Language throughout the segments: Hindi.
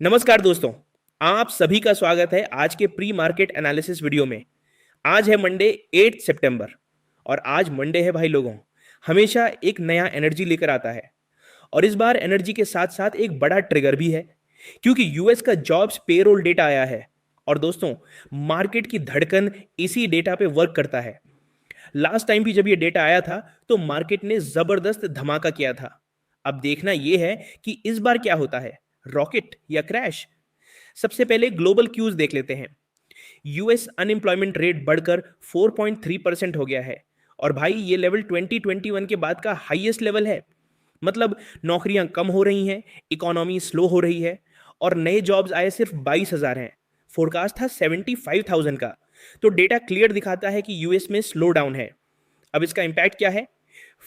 नमस्कार दोस्तों। आप सभी का स्वागत है आज के प्री मार्केट एनालिसिस वीडियो में। आज है मंडे 8 सितंबर और आज मंडे है भाई लोगों। हमेशा एक नया एनर्जी लेकर आता है और इस बार एनर्जी के साथ साथ एक बड़ा ट्रिगर भी है क्योंकि यूएस का जॉब्स पेरोल डेटा आया है। और दोस्तों, मार्केट की धड़कन इसी डेटा पे वर्क करता है। लास्ट टाइम भी जब ये डेटा आया था तो मार्केट ने जबरदस्त धमाका किया था। अब देखना यह है कि इस बार क्या होता है, रॉकेट या क्रैश। सबसे पहले ग्लोबल क्यूज देख लेते हैं। यूएस अनएम्प्लॉयमेंट रेट बढ़कर 4.3% हो गया है और भाई ये लेवल 2021 के बाद का हाईएस्ट लेवल है। मतलब नौकरियां कम हो रही हैं, इकोनॉमी स्लो हो रही है और नए जॉब्स आए सिर्फ 22,000 हैं। फोरकास्ट था 75,000 का। तो डेटा क्लियर दिखाता है कि यूएस में स्लो डाउन है। अब इसका इम्पैक्ट क्या है?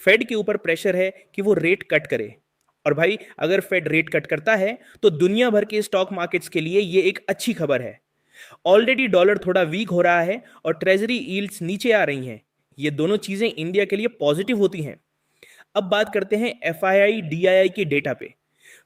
फेड के ऊपर प्रेशर है कि वो रेट कट करे। और भाई अगर फेड रेट कट करता है तो दुनिया भर के स्टॉक मार्केट्स के लिए ये एक अच्छी खबर है। ऑलरेडी डॉलर थोड़ा वीक हो रहा है और ट्रेजरी यील्ड्स नीचे आ रही हैं। ये दोनों चीजें इंडिया के लिए पॉजिटिव होती हैं। अब बात करते हैं एफआईआई डीआईआई के डेटा पे।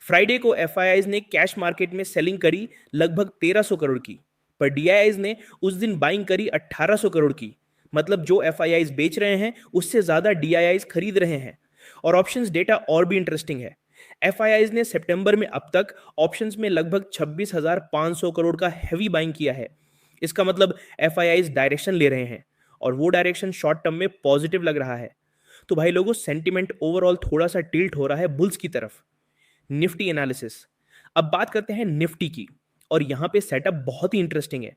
फ्राइडे को एफआईआईज ने कैश मार्केट में सेलिंग करी लगभग 1300 करोड़ की, पर डीआईआईज ने उस दिन बाइंग करी 1800 करोड़ की। मतलब जो एफआईआईज बेच रहे हैं उससे ज्यादा डीआईआईज खरीद रहे हैं। और ऑप्शंस डेटा और भी इंटरेस्टिंग है। एफआईआईज ने सितंबर में अब तक ऑप्शंस में लगभग 26,500 करोड़ का हैवी बाइंग किया है। इसका मतलब एफआईआईज डायरेक्शन ले रहे हैं और वो डायरेक्शन शॉर्ट टर्म में पॉजिटिव लग रहा है। तो भाई लोगों, सेंटिमेंट ओवरऑल थोड़ा सा टिल्ट हो रहा है बुल्स की तरफ। Nifty analysis. अब बात करते हैं निफ्टी की और यहां पे सेटअप बहुत ही इंटरेस्टिंग है।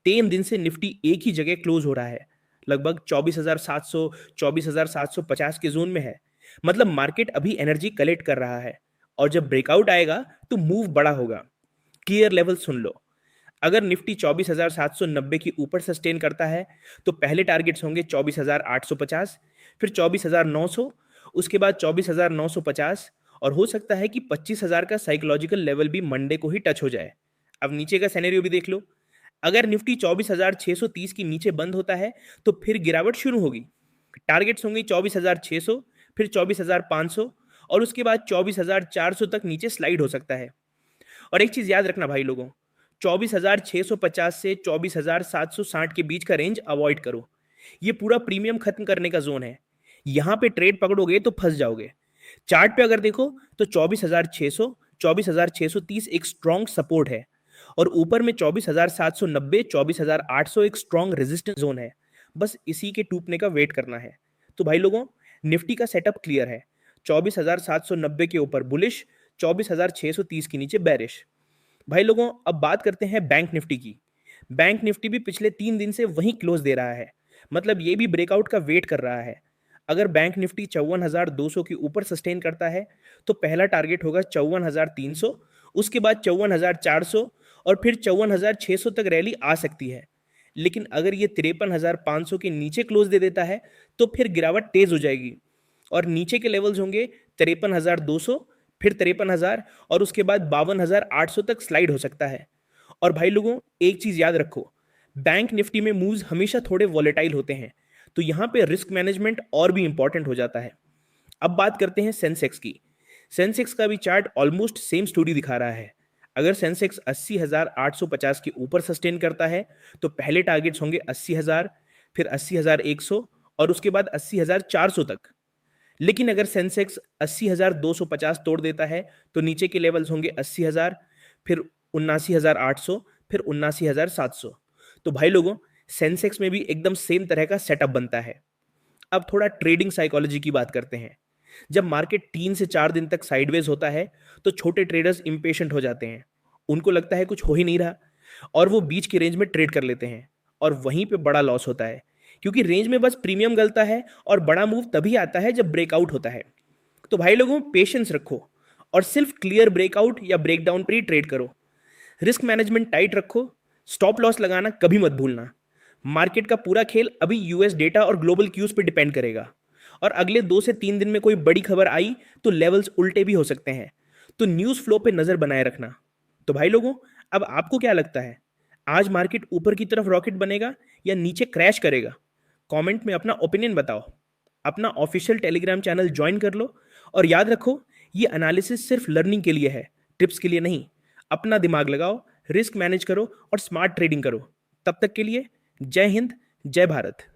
3 दिन से निफ्टी एक ही जगह क्लोज हो रहा है, लगभग 24,700 24,750 के जोन में है। मतलब मार्केट अभी एनर्जी कलेक्ट कर रहा है और जब ब्रेकआउट आएगा तो मूव बड़ा होगा। क्लियर लेवल सुन लो। अगर निफ्टी 24,790 के ऊपर सस्टेन करता है तो पहले टारगेट्स होंगे 24,850, फिर 24,900, उसके बाद 24,950 और हो सकता है कि 25,000 का साइकोलॉजिकल लेवल भी मंडे को ही टच हो जाए। अब नीचे का सिनेरियो भी देख लो। अगर निफ्टी 24,630 के नीचे बंद होता है तो फिर गिरावट शुरू होगी। टारगेट्स होंगे 24,600, फिर 24,500 और उसके बाद 24,400 तक नीचे स्लाइड हो सकता है। और एक चीज याद रखना भाई लोगों, 24,650 से 24,760 के बीच का रेंज अवॉइड करो। ये पूरा प्रीमियम खत्म करने का जोन है। यहां पे ट्रेड पकड़ोगे तो फंस जाओगे। चार्ट पे अगर देखो तो 24,600 24,630 एक स्ट्रॉन्ग सपोर्ट है और ऊपर में 24,790 24,800 एक स्ट्रॉन्ग रेजिस्टेंस जोन है। बस इसी के टूटने का वेट करना है। तो भाई लोगों, निफ्टी का सेटअप क्लियर है। 24,790 के ऊपर बुलिश, 24,630 के नीचे बैरिश। भाई लोगों, अब बात करते हैं बैंक निफ्टी की। बैंक निफ्टी भी पिछले 3 दिन से वहीं क्लोज दे रहा है। मतलब ये भी ब्रेकआउट का वेट कर रहा है। अगर बैंक निफ्टी 54,200 के ऊपर सस्टेन करता है तो पहला टारगेट होगा 54,300, उसके बाद 54,400 और फिर 54,600 तक रैली आ सकती है। लेकिन अगर ये 53,500 के नीचे क्लोज दे देता है तो फिर गिरावट तेज हो जाएगी और नीचे के लेवल्स होंगे 53,200, फिर 53,000 और उसके बाद 52,800 तक स्लाइड हो सकता है। और भाई लोगों, एक चीज याद रखो, बैंक निफ्टी में मूव्स हमेशा थोड़े वॉलेटाइल होते हैं, तो यहां पे रिस्क मैनेजमेंट और भी इंपॉर्टेंट हो जाता है। अब बात करते हैं सेंसेक्स की। सेंसेक्स का भी चार्ट ऑलमोस्ट सेम स्टोरी दिखा रहा है। अगर सेंसेक्स 80,850 के ऊपर सस्टेन करता है तो पहले टारगेट्स होंगे 80,000, फिर 80,100 और उसके बाद 80,400 तक। लेकिन अगर सेंसेक्स 80,250 तोड़ देता है तो नीचे के लेवल्स होंगे 80,000, फिर 79,800, फिर 79,700। तो भाई लोगों, सेंसेक्स में भी एकदम सेम तरह का सेटअप बनता है। अब थोड़ा ट्रेडिंग साइकोलॉजी की बात करते हैं। जब मार्केट 3 से 4 दिन तक साइडवेज होता है तो छोटे ट्रेडर्स इंपेशेंट हो जाते हैं। उनको लगता है कुछ हो ही नहीं रहा और वो बीच की रेंज में ट्रेड कर लेते हैं और वहीं पे बड़ा लॉस होता है क्योंकि रेंज में बस प्रीमियम गलता है और बड़ा मूव तभी आता है जब ब्रेकआउट होता है। तो भाई लोगों, पेशेंस रखो और सिर्फ क्लियर ब्रेकआउट या ब्रेकडाउन पर ही ट्रेड करो। रिस्क मैनेजमेंट टाइट रखो, स्टॉप लॉस लगाना कभी मत भूलना। मार्केट का पूरा खेल अभी यूएस डेटा और ग्लोबल क्यूज पे डिपेंड करेगा और अगले 2 से 3 दिन में कोई बड़ी खबर आई तो लेवल्स उल्टे भी हो सकते हैं। तो न्यूज़ फ्लो पे नज़र बनाए रखना। तो भाई लोगों, अब आपको क्या लगता है, आज मार्केट ऊपर की तरफ रॉकेट बनेगा या नीचे क्रैश करेगा? कमेंट में अपना ओपिनियन बताओ। अपना ऑफिशियल टेलीग्राम चैनल ज्वाइन कर लो और याद रखो, ये एनालिसिस सिर्फ लर्निंग के लिए है, टिप्स के लिए नहीं। अपना दिमाग लगाओ, रिस्क मैनेज करो और स्मार्ट ट्रेडिंग करो। तब तक के लिए जय हिंद, जय भारत।